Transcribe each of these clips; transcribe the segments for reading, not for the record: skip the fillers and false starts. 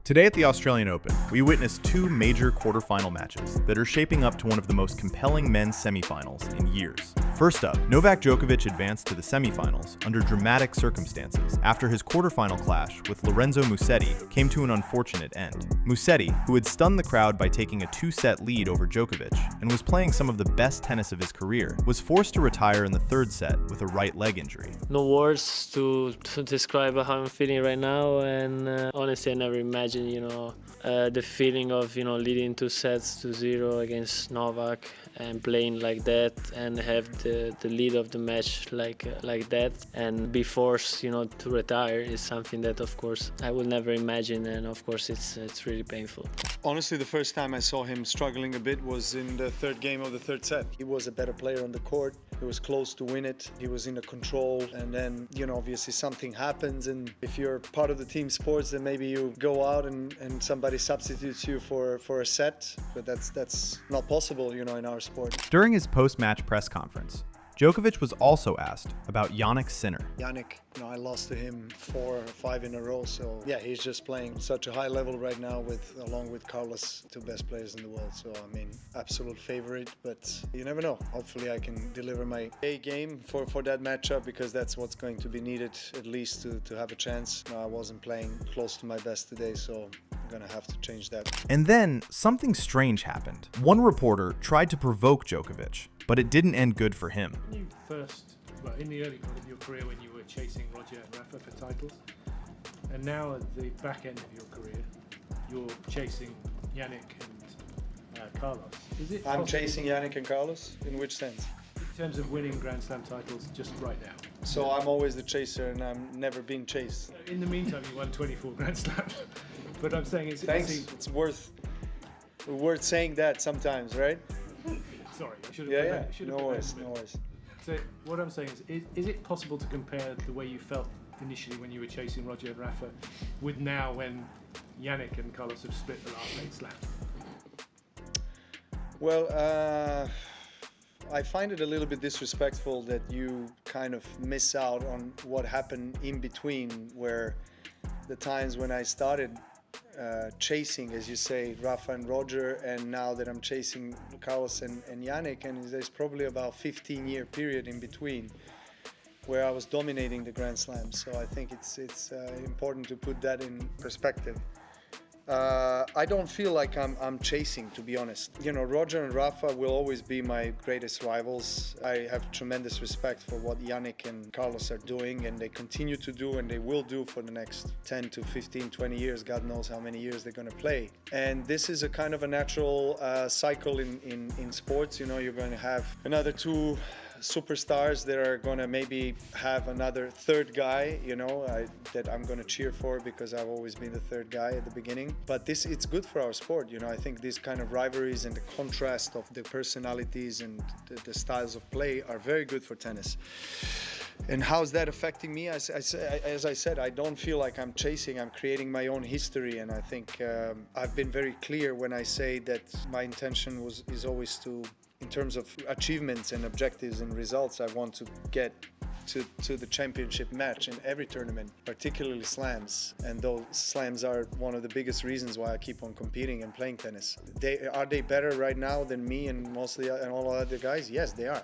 Today at the Australian Open, we witnessed two major quarterfinal matches that are shaping up to one of the most compelling men's semifinals in years. First up, Novak Djokovic advanced to the semifinals under dramatic circumstances after his quarterfinal clash with Lorenzo Musetti came to an unfortunate end. Musetti, who had stunned the crowd by taking a two-set lead over Djokovic and was playing some of the best tennis of his career, was forced to retire in the third set with a right leg injury. No words to describe how I'm feeling right now, and honestly I never imagined the feeling of leading 2-0 against Novak and playing like that and have the lead of the match like that and be forced to retire is something that of course I will never imagine, and of course it's really painful. Honestly, the first time I saw him struggling a bit was in the third game of the third set. He was a better player on the court. He was close to win it. He was in the control, and then obviously something happens, and if you're part of the team sports, then maybe you go out and somebody substitutes you for a set, but that's not possible in our sport. During his post-match press conference, Djokovic was also asked about Jannik Sinner. Jannik, I lost to him 4 or 5 in a row, so yeah, he's just playing such a high level right now along with Carlos, 2 best players in the world. So absolute favorite, but you never know. Hopefully I can deliver my A game for that matchup, because that's what's going to be needed at least to have a chance. I wasn't playing close to my best today, so I'm gonna have to change that. And then something strange happened. One reporter tried to provoke Djokovic, but it didn't end good for him. You in the early part of your career when you were chasing Roger and Rafa for titles, and now at the back end of your career, you're chasing Jannik and Carlos. I'm chasing Jannik and Carlos? In which sense? In terms of winning Grand Slam titles just right now. So I'm always the chaser and I'm never been chased. In the meantime, you won 24 Grand Slams. But I'm saying Thanks. It's worth saying that sometimes, right? Sorry, I should have. Yeah. No worries. So what I'm saying is it possible to compare the way you felt initially when you were chasing Roger and Rafa with now when Jannik and Carlos have split the last 8 slams? Well, I find it a little bit disrespectful that you kind of miss out on what happened in between, where the times when I started chasing, as you say, Rafa and Roger, and now that I'm chasing Carlos and Jannik, and there's probably about 15-year period in between where I was dominating the Grand Slam. So I think it's important to put that in perspective. I don't feel like I'm chasing, to be honest. Roger and Rafa will always be my greatest rivals. I have tremendous respect for what Jannik and Carlos are doing, and they continue to do, and they will do for the next 10 to 15, 20 years. God knows how many years they're going to play. And this is a kind of a natural cycle in sports. You're going to have another 2 superstars that are going to maybe have another third guy, that I'm going to cheer for, because I've always been the third guy at the beginning. But it's good for our sport. I think these kind of rivalries and the contrast of the personalities and the styles of play are very good for tennis. And how's that affecting me? As I said, I don't feel like I'm chasing. I'm creating my own history, and I think I've been very clear when I say that my intention is always to, in terms of achievements and objectives and results, I want to get to the championship match in every tournament, particularly slams. And those slams are one of the biggest reasons why I keep on competing and playing tennis. Are they better right now than me and all other guys? Yes, they are.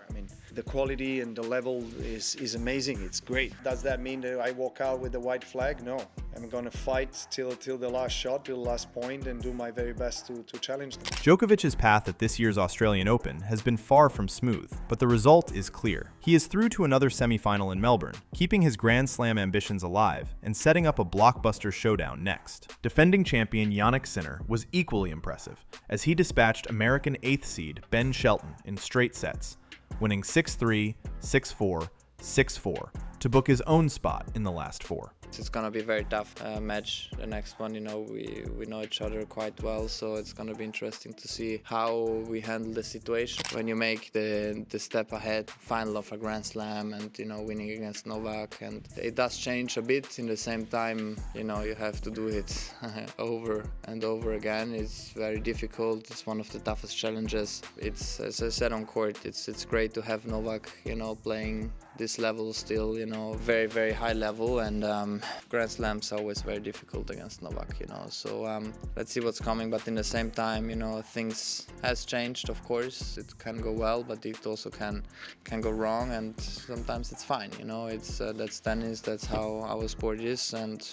The quality and the level is amazing. It's great. Does that mean that I walk out with the white flag? No. I'm going to fight till the last shot, till the last point, and do my very best to challenge them. Djokovic's path at this year's Australian Open has been far from smooth, but the result is clear. He is through to another semifinal in Melbourne, keeping his Grand Slam ambitions alive and setting up a blockbuster showdown next. Defending champion Jannik Sinner was equally impressive, as he dispatched American 8th seed Ben Shelton in straight sets, winning 6-3, 6-4, 6-4 to book his own spot in the last 4. It's gonna be a very tough match. The next one, we know each other quite well, so it's gonna be interesting to see how we handle the situation. When you make the step ahead, final of a Grand Slam, and winning against Novak, and it does change a bit. In the same time, you have to do it over and over again. It's very difficult. It's one of the toughest challenges. It's, as I said on court, it's great to have Novak, playing this level still, you know, very, very high level, and Grand Slams are always very difficult against Novak, you know. So let's see what's coming, but in the same time, you know, things has changed, of course. It can go well, but it also can go wrong, and sometimes it's fine, you know. It's that's tennis, that's how our sport is, and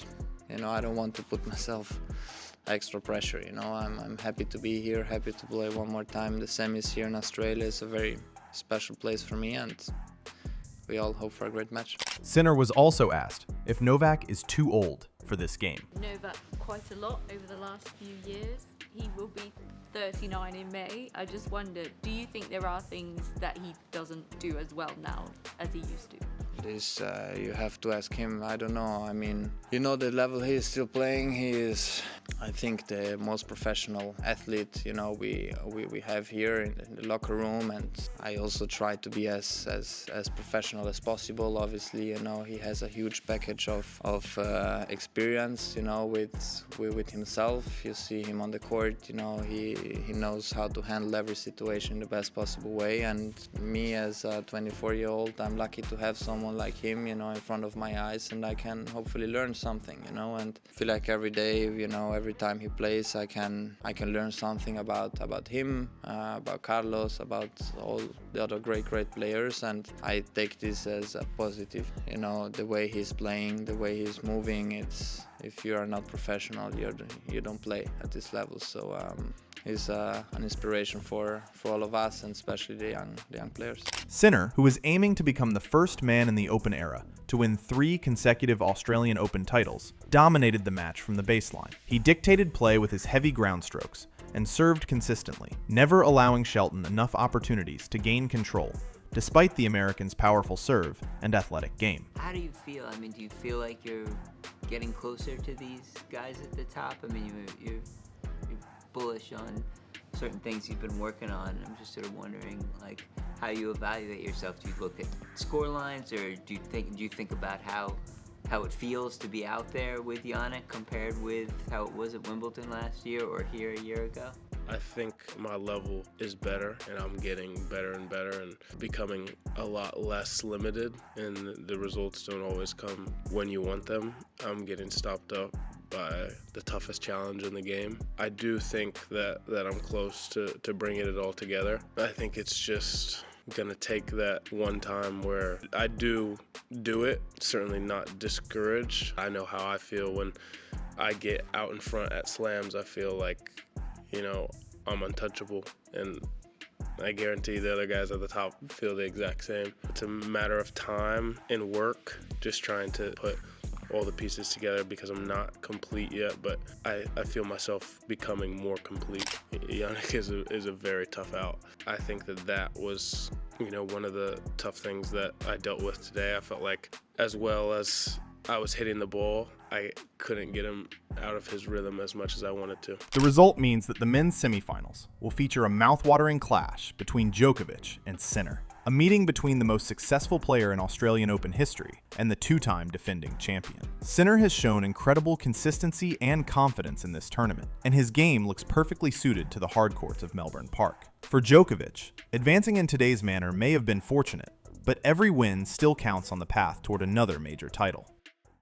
you know, I don't want to put myself extra pressure, you know. I'm happy to be here, happy to play one more time. The semis here in Australia is a very special place for me, and we all hope for a great match. Sinner was also asked if Novak is too old for this game. Novak quite a lot over the last few years. He will be 39 in May. I just wonder, do you think there are things that he doesn't do as well now as he used to? This you have to ask him. I don't know. I mean, you know, the level he is still playing, he is, I think, the most professional athlete, you know, we have here in the locker room, and I also try to be as professional as possible. Obviously, you know, he has a huge package of experience, you know, with himself. You see him on the court, you know, he knows how to handle every situation in the best possible way, and me as a 24-year-old, I'm lucky to have someone like him, you know, in front of my eyes, and I can hopefully learn something, you know, and I feel like every day, you know, every time he plays, I can learn something about him, about Carlos, about all the other great players, and I take this as a positive, you know, the way he's playing, the way he's moving. It's, if you are not professional, you don't play at this level. So he's an inspiration for all of us, and especially the young players. Sinner, who was aiming to become the first man in the Open era to win 3 consecutive Australian Open titles, dominated the match from the baseline. He dictated play with his heavy ground strokes and served consistently, never allowing Shelton enough opportunities to gain control, despite the American's powerful serve and athletic game. How do you feel? I mean, do you feel like you're getting closer to these guys at the top? I mean, you're bullish on certain things you've been working on. I'm just sort of wondering, like, how you evaluate yourself. Do you look at score lines, or do you think about how it feels to be out there with Jannik compared with how it was at Wimbledon last year or here a year ago? I think my level is better, and I'm getting better and better and becoming a lot less limited, and the results don't always come when you want them. I'm getting stopped up by the toughest challenge in the game. I do think that I'm close to bringing it all together. I think it's just gonna take that one time where I do it, certainly not discouraged. I know how I feel when I get out in front at slams. I feel like, you know, I'm untouchable, and I guarantee the other guys at the top feel the exact same. It's a matter of time and work, just trying to put all the pieces together, because I'm not complete yet, but I feel myself becoming more complete. Jannik is a very tough out. I think that was, you know, one of the tough things that I dealt with today. I felt like, as well as I was hitting the ball, I couldn't get him out of his rhythm as much as I wanted to. The result means that the men's semifinals will feature a mouth-watering clash between Djokovic and Sinner, a meeting between the most successful player in Australian Open history and the 2-time defending champion. Sinner has shown incredible consistency and confidence in this tournament, and his game looks perfectly suited to the hard courts of Melbourne Park. For Djokovic, advancing in today's manner may have been fortunate, but every win still counts on the path toward another major title.